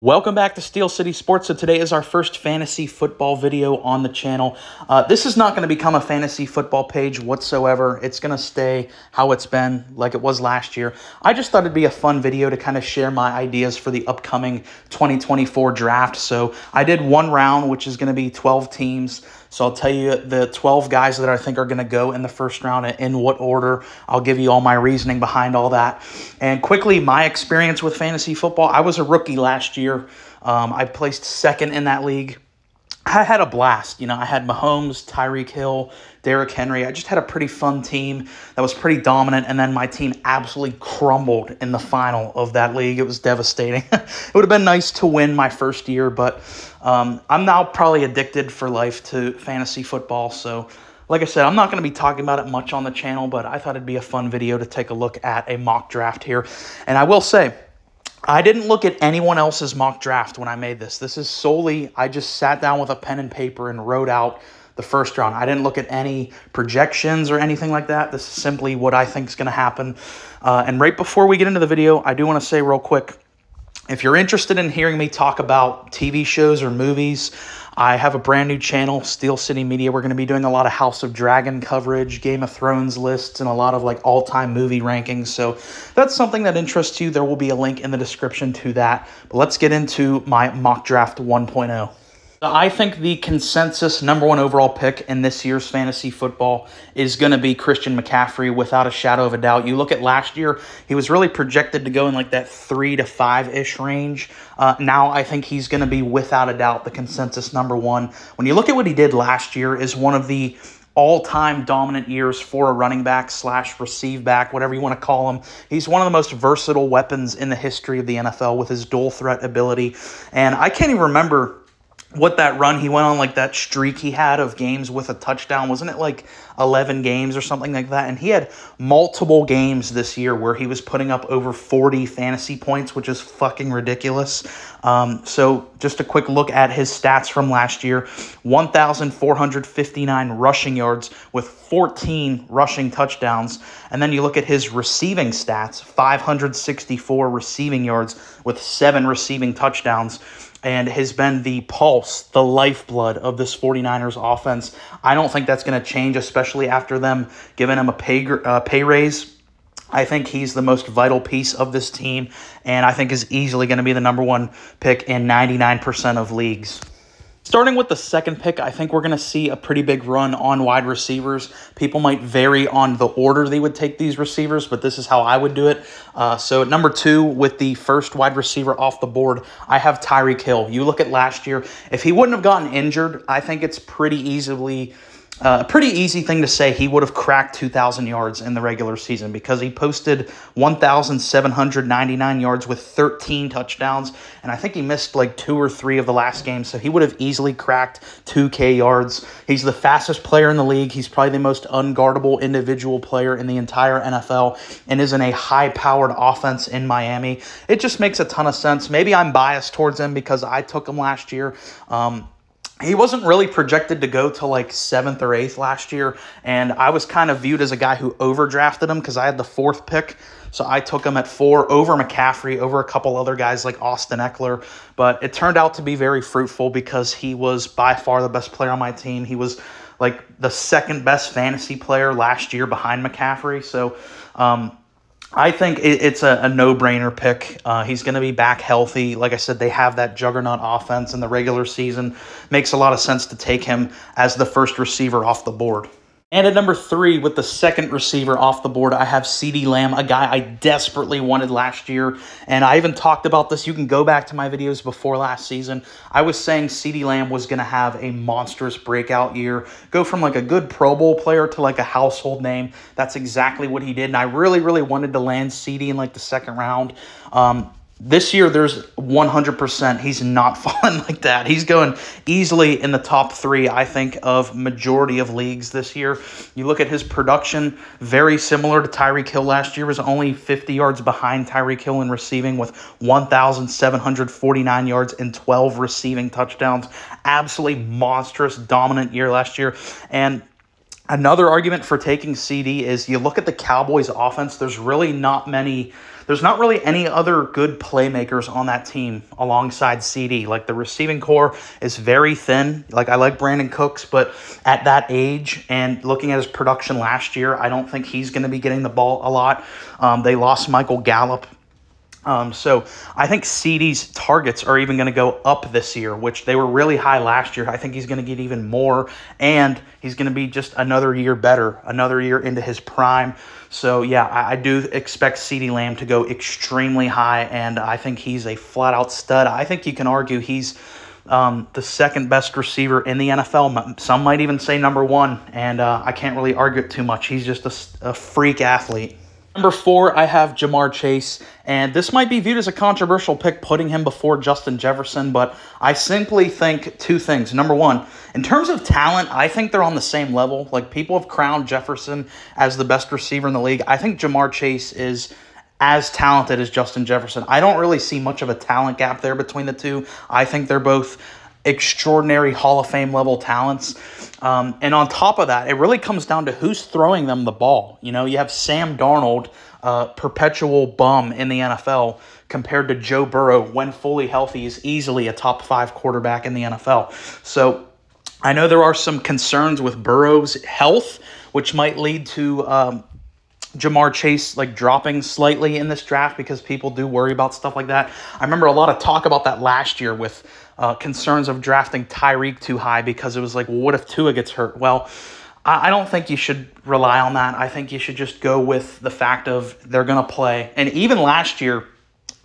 Welcome back to Steel City Sports. So today is our first fantasy football video on the channel. This is not going to become a fantasy football page whatsoever. It's going to stay how it's been, like it was last year. I just thought it'd be a fun video to kind of share my ideas for the upcoming 2024 draft. So I did one round, which is going to be 12 teams. So I'll tell you the 12 guys that I think are going to go in the first round and in what order. I'll give you all my reasoning behind all that. And quickly, my experience with fantasy football, I was a rookie last year. I placed second in that league. I had a blast. I had Mahomes, Tyreek Hill, Derrick Henry. I just had a pretty fun team that was pretty dominant, and then my team absolutely crumbled in the final of that league. It was devastating. It would have been nice to win my first year, but I'm now probably addicted for life to fantasy football. So, like I said, I'm not going to be talking about it much on the channel, but I thought it'd be a fun video to take a look at a mock draft here. And I will say, I didn't look at anyone else's mock draft when I made this. This is solely, I just sat down with a pen and paper and wrote out the first round. I didn't look at any projections or anything like that. This is simply what I think is going to happen. And right before we get into the video, I do want to say real quick, if you're interested in hearing me talk about TV shows or movies, I have a brand new channel, Steel City Media. We're going to be doing a lot of House of Dragon coverage, Game of Thrones lists, and a lot of all-time movie rankings. So if that's something that interests you, there will be a link in the description to that. But let's get into my mock draft 1.0. I think the consensus #1 overall pick in this year's fantasy football is going to be Christian McCaffrey without a shadow of a doubt. You look at last year, he was really projected to go in that 3 to 5-ish range. Now I think he's going to be without a doubt the consensus #1. When you look at what he did last year, is one of the all-time dominant years for a running back / receive back, whatever you want to call him. He's one of the most versatile weapons in the history of the NFL with his dual threat ability. And I can't even remember what that run he went on, that streak he had of games with a touchdown. Wasn't it 11 games or something like that? And he had multiple games this year where he was putting up over 40 fantasy points, which is fucking ridiculous. So just a quick look at his stats from last year. 1,459 rushing yards with 14 rushing touchdowns. And then you look at his receiving stats, 564 receiving yards with 7 receiving touchdowns, and has been the pulse, the lifeblood of this 49ers offense. I don't think that's going to change, especially after them giving him a pay raise. I think he's the most vital piece of this team, and I think is easily going to be the #1 pick in 99% of leagues. Starting with the second pick, I think we're going to see a pretty big run on wide receivers. People might vary on the order they would take these receivers, but this is how I would do it. So at #2, with the first wide receiver off the board, I have Tyreek Hill. You look at last year, if he wouldn't have gotten injured, I think it's pretty easy thing to say he would have cracked 2,000 yards in the regular season, because he posted 1,799 yards with 13 touchdowns, and I think he missed 2 or 3 of the last game, so he would have easily cracked 2K yards. He's the fastest player in the league. He's probably the most unguardable individual player in the entire NFL, and is in a high-powered offense in Miami. It just makes a ton of sense. Maybe I'm biased towards him because I took him last year. He wasn't really projected to go to 7th or 8th last year, and I was kind of viewed as a guy who overdrafted him because I had the 4th pick, so I took him at 4 over McCaffrey, over a couple other guys like Austin Eckler, but it turned out to be very fruitful because he was by far the best player on my team. He was the second best fantasy player last year behind McCaffrey, so I think it's a no-brainer pick. He's going to be back healthy. Like I said, they have that juggernaut offense in the regular season. Makes a lot of sense to take him as the first receiver off the board. And at #3, with the second receiver off the board, I have CeeDee Lamb, a guy I desperately wanted last year. And I even talked about this. You can go back to my videos before last season. I was saying CeeDee Lamb was going to have a monstrous breakout year, go from a good Pro Bowl player to a household name. That's exactly what he did. And I really, really wanted to land CeeDee in the second round. This year, there's 100% he's not falling like that. He's going easily in the top 3, I think, of majority of leagues this year. You look at his production, very similar to Tyreek Hill last year. Was only 50 yards behind Tyreek Hill in receiving with 1,749 yards and 12 receiving touchdowns. Absolutely monstrous, dominant year last year. And Another argument for taking CD is you look at the Cowboys offense, there's not really any other good playmakers on that team alongside CD. Like, the receiving core is very thin. Like, I like Brandon Cooks, but at that age and looking at his production last year, I don't think he's going to be getting the ball a lot. They lost Michael Gallup. So I think CD's targets are even going to go up this year, which they were really high last year. I think he's going to get even more, and he's going to be just another year better, another year into his prime. So, yeah, I do expect CeeDee Lamb to go extremely high, and I think he's a flat-out stud. I think you can argue he's the second best receiver in the NFL. Some might even say number one, and I can't really argue it too much. He's just a freak athlete. Number 4, I have Ja'Marr Chase, and this might be viewed as a controversial pick, putting him before Justin Jefferson, but I simply think two things. Number 1, in terms of talent, I think they're on the same level. Like, people have crowned Jefferson as the best receiver in the league. I think Ja'Marr Chase is as talented as Justin Jefferson. I don't really see much of a talent gap there between the two. I think they're both extraordinary Hall of Fame level talents. And on top of that, it really comes down to who's throwing them the ball. You know, you have Sam Darnold, perpetual bum in the NFL, compared to Joe Burrow, when fully healthy, is easily a top 5 quarterback in the NFL. So I know there are some concerns with Burrow's health, which might lead to Ja'Marr Chase dropping slightly in this draft, because people do worry about stuff like that. I remember a lot of talk about that last year with concerns of drafting Tyreek too high, because it was like, well, what if Tua gets hurt? Well, I don't think you should rely on that. I think you should just go with the fact of they're going to play. And even last year,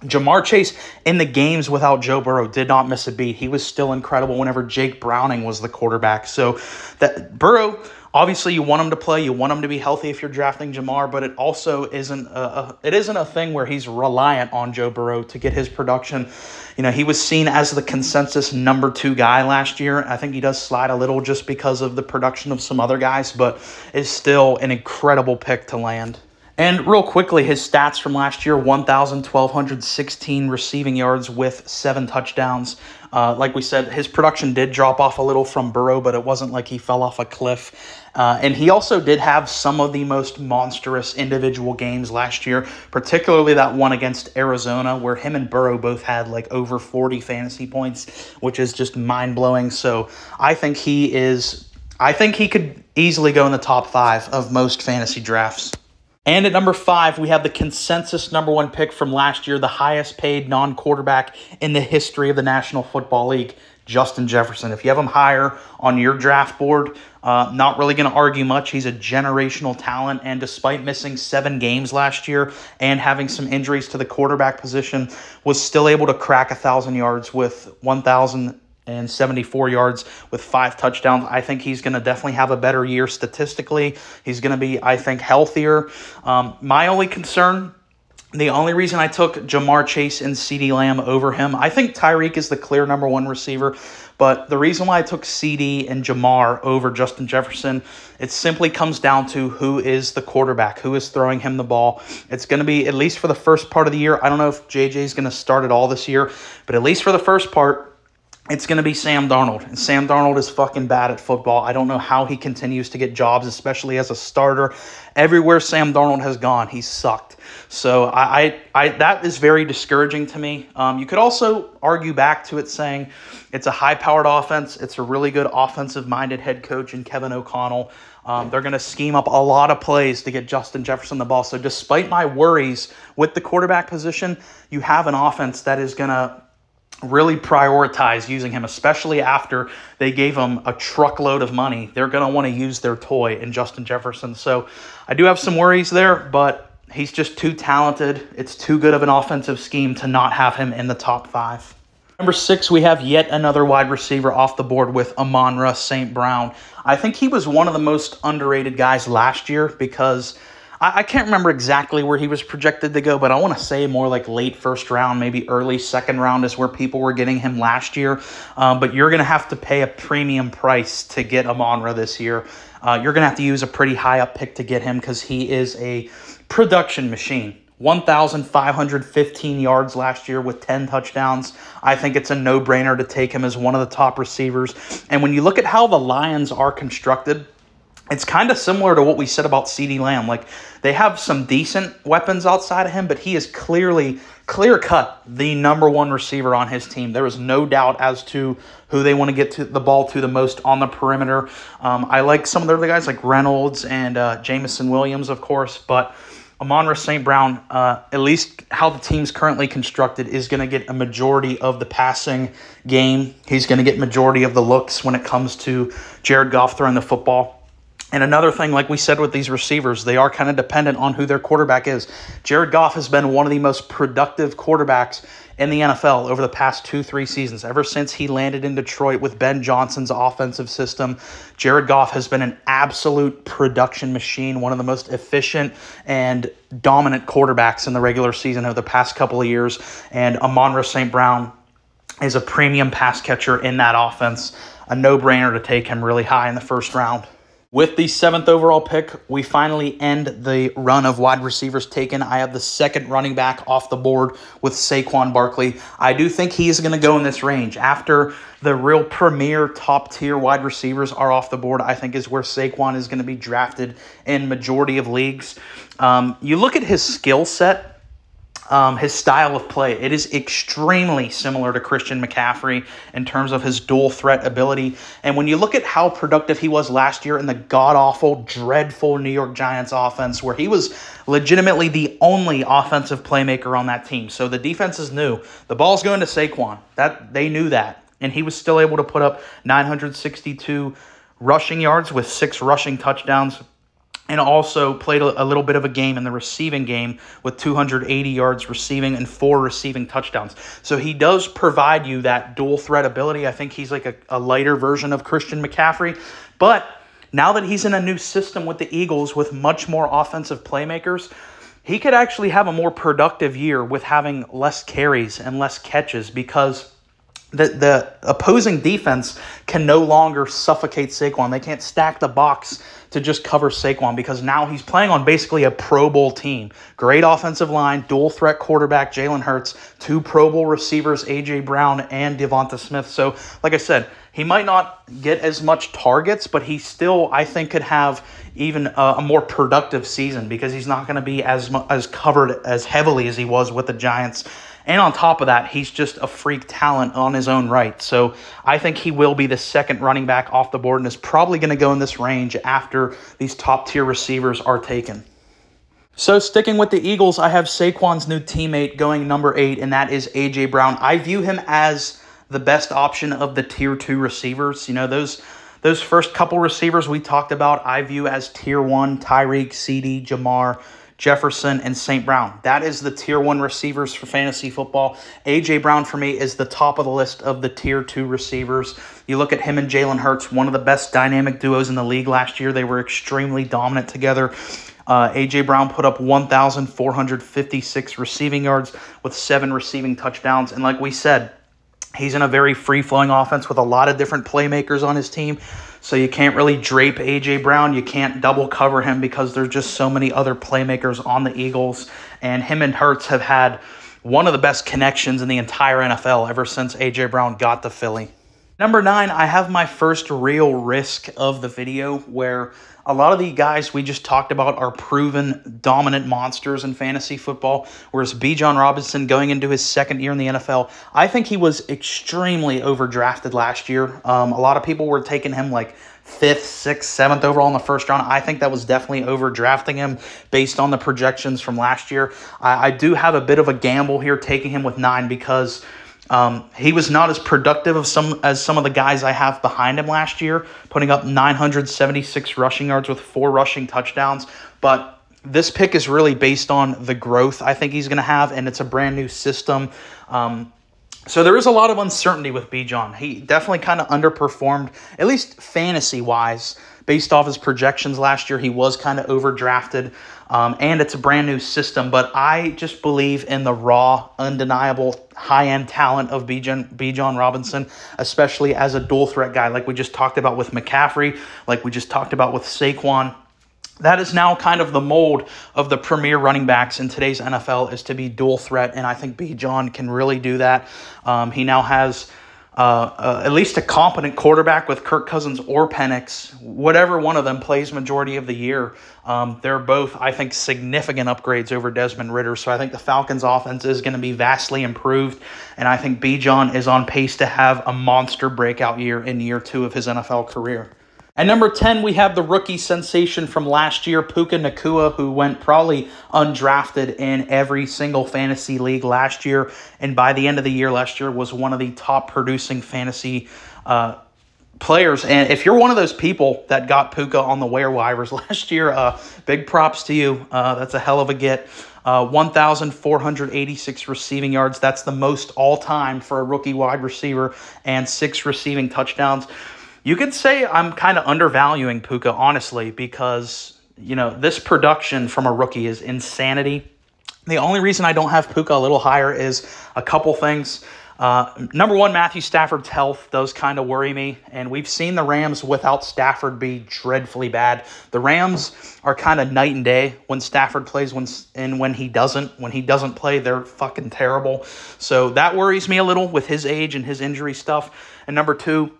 Ja'Marr Chase, in the games without Joe Burrow, did not miss a beat. He was still incredible whenever Jake Browning was the quarterback. So that Burrow, obviously, you want him to play. You want him to be healthy if you're drafting Ja'Marr, but it also isn't a thing where he's reliant on Joe Burrow to get his production. You know, he was seen as the consensus number 2 guy last year. I think he does slide a little just because of the production of some other guys, but is still an incredible pick to land. And real quickly, his stats from last year: 1,216 receiving yards with 7 touchdowns. Like we said, his production did drop off a little from Burrow, but it wasn't like he fell off a cliff. And he also did have some of the most monstrous individual games last year, particularly that one against Arizona, where him and Burrow both had over 40 fantasy points, which is just mind-blowing. So I think he could easily go in the top 5 of most fantasy drafts. And at number 5, we have the consensus number 1 pick from last year, the highest paid non-quarterback in the history of the National Football League, Justin Jefferson. If you have him higher on your draft board, not really going to argue much. He's a generational talent, and despite missing 7 games last year and having some injuries to the quarterback position, was still able to crack 1,000 yards with 1,074 yards with 5 touchdowns. I think he's going to definitely have a better year statistically. He's going to be, I think, healthier. My only concern, the only reason I took Ja'Marr Chase and CeeDee Lamb over him, I think Tyreek is the clear number 1 receiver, but the reason why I took CeeDee and Ja'Marr over Justin Jefferson, it simply comes down to who is the quarterback, who is throwing him the ball. It's going to be, at least for the first part of the year, I don't know if JJ is going to start it all this year, but at least for the first part, it's going to be Sam Darnold. And Sam Darnold is fucking bad at football. I don't know how he continues to get jobs, especially as a starter. Everywhere Sam Darnold has gone, he's sucked. So I that is very discouraging to me. You could also argue back to it saying it's a high-powered offense. It's a really good offensive-minded head coach in Kevin O'Connell. They're going to scheme up a lot of plays to get Justin Jefferson the ball. So despite my worries with the quarterback position, you have an offense that is going to really prioritize using him, especially after they gave him a truckload of money. They're going to want to use their toy in Justin Jefferson. So I do have some worries there, but he's just too talented. It's too good of an offensive scheme to not have him in the top 5. Number 6, we have yet another wide receiver off the board with Amon-Ra St. Brown. I think he was one of the most underrated guys last year because I can't remember exactly where he was projected to go, but I want to say more like late first round, maybe early second round is where people were getting him last year. But you're going to have to pay a premium price to get Amon-Ra this year. You're going to have to use a pretty high up pick to get him because he is a production machine. 1,515 yards last year with 10 touchdowns. I think it's a no-brainer to take him as one of the top receivers. And when you look at how the Lions are constructed, It's kind of similar to what we said about CeeDee Lamb. Like, they have some decent weapons outside of him, but he is clear-cut the number one receiver on his team. There is no doubt as to who they want to get to the ball to the most on the perimeter. I like some of the other guys like Reynolds and Jameson Williams, of course, but Amon-Ra St. Brown, at least how the team's currently constructed, is going to get a majority of the passing game. He's going to get majority of the looks when it comes to Jared Goff throwing the football. And another thing, like we said with these receivers, they are kind of dependent on who their quarterback is. Jared Goff has been one of the most productive quarterbacks in the NFL over the past 2-3 seasons. Ever since he landed in Detroit with Ben Johnson's offensive system, Jared Goff has been an absolute production machine, one of the most efficient and dominant quarterbacks in the regular season over the past couple of years. And Amon-Ra St. Brown is a premium pass catcher in that offense. A no-brainer to take him really high in the first round. With the 7th overall pick, we finally end the run of wide receivers taken. I have the second running back off the board with Saquon Barkley. I do think he is going to go in this range. After the real premier top-tier wide receivers are off the board, I think is where Saquon is going to be drafted in majority of leagues. You look at his skill set, his style of play, it is extremely similar to Christian McCaffrey in terms of his dual threat ability. And when you look at how productive he was last year in the god-awful, dreadful New York Giants offense, where he was legitimately the only offensive playmaker on that team. So the defenses knew the ball's going to Saquon. They knew that. And he was still able to put up 962 rushing yards with 6 rushing touchdowns, and also played a little bit of a game in the receiving game with 280 yards receiving and 4 receiving touchdowns. So he does provide you that dual threat ability. I think he's like a lighter version of Christian McCaffrey. But now that he's in a new system with the Eagles with much more offensive playmakers, he could actually have a more productive year with having less carries and less catches, because the opposing defense can no longer suffocate Saquon. They can't stack the box to just cover Saquon, because now he's playing on basically a Pro Bowl team. Great offensive line, dual threat quarterback Jalen Hurts, 2 Pro Bowl receivers, A.J. Brown and Devonta Smith. So, like I said, he might not get as much targets, but he still, I think, could have even a more productive season, because he's not going to be as covered as heavily as he was with the Giants. And on top of that, he's just a freak talent on his own right. So I think he will be the second running back off the board and is probably going to go in this range after these top-tier receivers are taken. So sticking with the Eagles, I have Saquon's new teammate going number 8, and that is A.J. Brown. I view him as the best option of the Tier 2 receivers. You know, those first couple receivers we talked about, I view as Tier 1, Tyreek, CeeDee, Jamar, Jefferson, and St. Brown. That is the Tier 1 receivers for fantasy football. A.J. Brown, for me, is the top of the list of the Tier 2 receivers. You look at him and Jalen Hurts, one of the best dynamic duos in the league last year. They were extremely dominant together. A.J. Brown put up 1,456 receiving yards with 7 receiving touchdowns. And like we said, he's in a very free-flowing offense with a lot of different playmakers on his team. So you can't really drape A.J. Brown. You can't double cover him because there's just so many other playmakers on the Eagles. And him and Hurts have had one of the best connections in the entire NFL ever since A.J. Brown got to Philly. Number 9, I have my first real risk of the video, where a lot of the guys we just talked about are proven dominant monsters in fantasy football, whereas Bijan Robinson, going into his second year in the NFL, I think he was extremely overdrafted last year. A lot of people were taking him like 5th, 6th, 7th overall in the first round. I think that was definitely overdrafting him based on the projections from last year. I do have a bit of a gamble here taking him with 9, because he was not as productive as some of the guys I have behind him last year, putting up 976 rushing yards with 4 rushing touchdowns. But this pick is really based on the growth I think he's going to have, and it's a brand new system. So there is a lot of uncertainty with Bijan. He definitely kind of underperformed, at least fantasy-wise, based off his projections last year. He was kind of overdrafted, and it's a brand new system. But I just believe in the raw, undeniable, high-end talent of Bijan Robinson, especially as a dual-threat guy, like we just talked about with McCaffrey, like we just talked about with Saquon. That is now kind of the mold of the premier running backs in today's NFL, is to be dual threat, and I think Bijan can really do that. He now has at least a competent quarterback with Kirk Cousins or Penix, whatever one of them plays majority of the year. They're both, I think, significant upgrades over Desmond Ridder. So I think the Falcons' offense is going to be vastly improved, and I think Bijan is on pace to have a monster breakout year in year 2 of his NFL career. At number 10, we have the rookie sensation from last year, Puka Nacua, who went probably undrafted in every single fantasy league last year. And by the end of the year last year was one of the top producing fantasy players. And if you're one of those people that got Puka on the waiver waivers last year, big props to you. That's a hell of a get. 1,486 receiving yards. That's the most all-time for a rookie wide receiver, and 6 receiving touchdowns. You could say I'm kind of undervaluing Puka, honestly, because, you know, this production from a rookie is insanity. The only reason I don't have Puka a little higher is a couple things. Number one, Matthew Stafford's health does kind of worry me, and we've seen the Rams without Stafford be dreadfully bad. The Rams are kind of night and day when Stafford plays and when he doesn't. When he doesn't play, they're fucking terrible. So that worries me a little with his age and his injury stuff. And number two,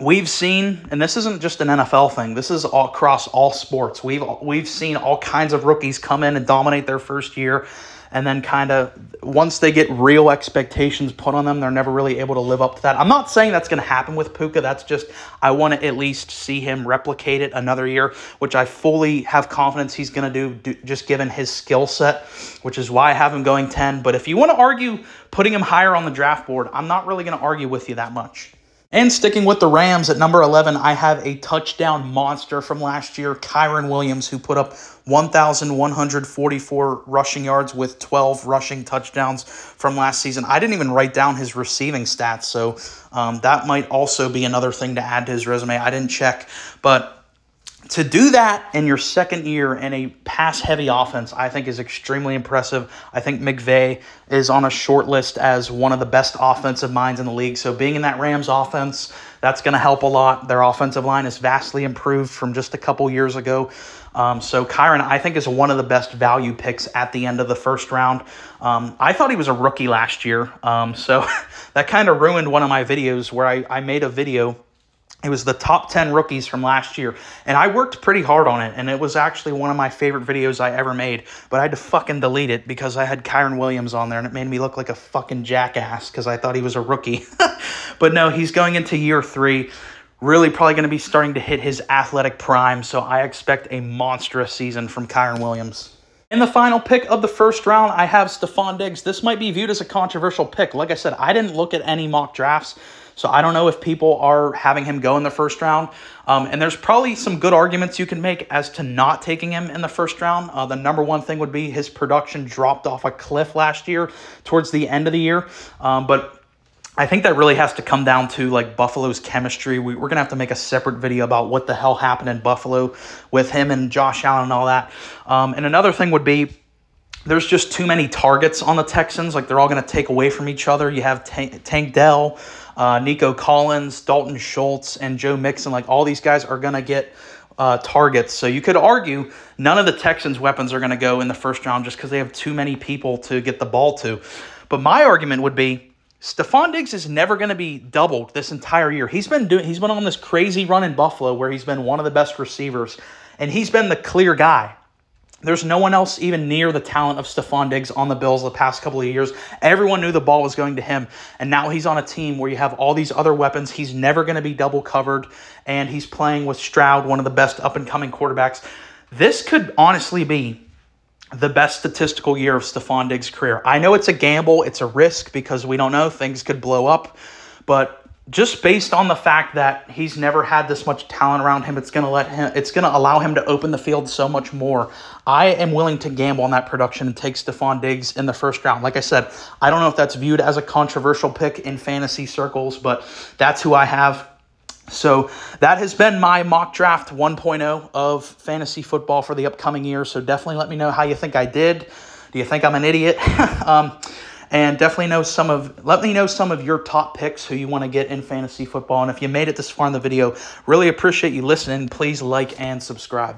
we've seen, and this isn't just an NFL thing, this is all across all sports. We've seen all kinds of rookies come in and dominate their first year, and then kind of once they get real expectations put on them, they're never really able to live up to that. I'm not saying that's going to happen with Puka. That's just, I want to at least see him replicate it another year, which I fully have confidence he's going to do just given his skill set, which is why I have him going 10. But if you want to argue putting him higher on the draft board, I'm not really going to argue with you that much. And sticking with the Rams at number 11, I have a touchdown monster from last year, Kyren Williams, who put up 1,144 rushing yards with 12 rushing touchdowns from last season. I didn't even write down his receiving stats, so that might also be another thing to add to his resume. I didn't check, but to do that in your second year in a pass-heavy offense, I think is extremely impressive. I think McVay is on a short list as one of the best offensive minds in the league. So being in that Rams offense, that's going to help a lot. Their offensive line is vastly improved from just a couple years ago. So Kyren, I think, is one of the best value picks at the end of the first round. I thought he was a rookie last year. So that kind of ruined one of my videos where I made a video. It was the top 10 rookies from last year, and I worked pretty hard on it, and it was actually one of my favorite videos I ever made, but I had to fucking delete it because I had Kyren Williams on there, and it made me look like a fucking jackass because I thought he was a rookie. But no, he's going into year 3, really probably going to be starting to hit his athletic prime, so I expect a monstrous season from Kyren Williams. In the final pick of the first round, I have Stefon Diggs. This might be viewed as a controversial pick. Like I said, I didn't look at any mock drafts, so I don't know if people are having him go in the first round. And there's probably some good arguments you can make as to not taking him in the first round. The number one thing would be his production dropped off a cliff last year towards the end of the year. But I think that really has to come down to like Buffalo's chemistry. We're going to have to make a separate video about what the hell happened in Buffalo with him and Josh Allen and all that. And another thing would be, there's just too many targets on the Texans. Like, they're all going to take away from each other. You have Tank Dell, Nico Collins, Dalton Schultz, and Joe Mixon. Like, all these guys are going to get targets. So you could argue none of the Texans' weapons are going to go in the first round just because they have too many people to get the ball to. But my argument would be, Stefon Diggs is never going to be doubled this entire year. He's been on this crazy run in Buffalo where he's been one of the best receivers, and he's been the clear guy. There's no one else even near the talent of Stefon Diggs on the Bills the past couple of years. Everyone knew the ball was going to him, and now he's on a team where you have all these other weapons. He's never going to be double covered, and he's playing with Stroud, one of the best up-and-coming quarterbacks. This could honestly be the best statistical year of Stefon Diggs' career. I know it's a gamble, it's a risk because we don't know, things could blow up, but just based on the fact that he's never had this much talent around him, it's going to allow him to open the field so much more. I am willing to gamble on that production and take Stefon Diggs in the first round. Like I said, I don't know if that's viewed as a controversial pick in fantasy circles, but that's who I have. So that has been my mock draft 1.0 of fantasy football for the upcoming year. So definitely let me know how you think I did. Do you think I'm an idiot? And definitely let me know some of your top picks who you want to get in fantasy football. And if you made it this far in the video, really appreciate you listening. Please like and subscribe.